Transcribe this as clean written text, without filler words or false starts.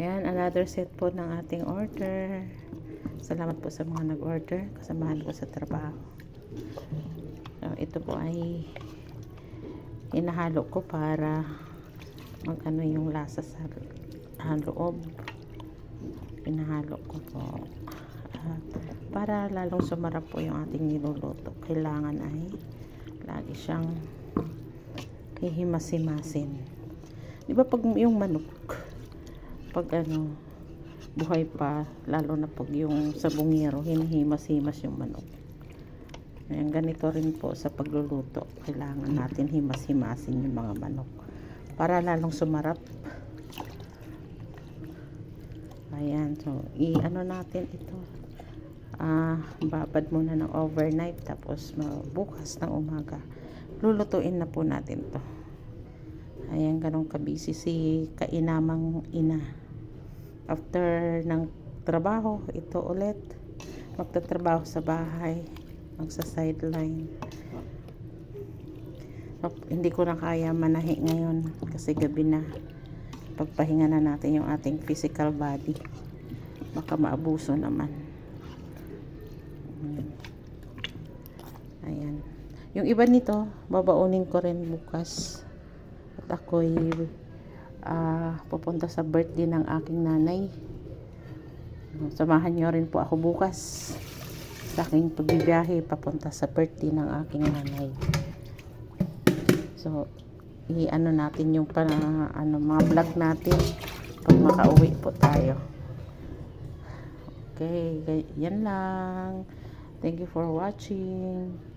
Ayan, another set po ng ating order. Salamat po sa mga nag-order. Kasamahan ko sa trabaho. So, ito po ay hinahalo ko para mag-ano yung lasa sa loob. Hinahalo ko po. Para lalong sumarap po yung ating niluluto. Kailangan ay lagi siyang hihimas-himasin. Di ba pag yung manok, pag buhay pa, lalo na pag yung sa bungero, hinihimas-himas yung manok. Ayan, ganito rin po sa pagluluto. Kailangan natin himas-himasin yung mga manok para lalong sumarap. Ayan, so i-ano natin ito. Babad muna ng overnight, tapos bukas ng umaga lulutuin na po natin to. Ayan, ganun kabisi si kainamang ina. After ng trabaho, ito ulit magtatrabaho sa bahay, magsa-sideline. Hindi ko na kaya manahi ngayon kasi gabi na. Pagpahinga na natin yung ating physical body, baka maabuso naman. Ayan, yung iba nito babaunin ko rin bukas. At ako'y pupunta sa birthday ng aking nanay. Samahan nyo rin po ako bukas sa aking pagbibiyahe papunta sa birthday ng aking nanay. So i-ano natin yung mga vlog natin pag makauwi po tayo. Okay, yan lang. Thank you for watching.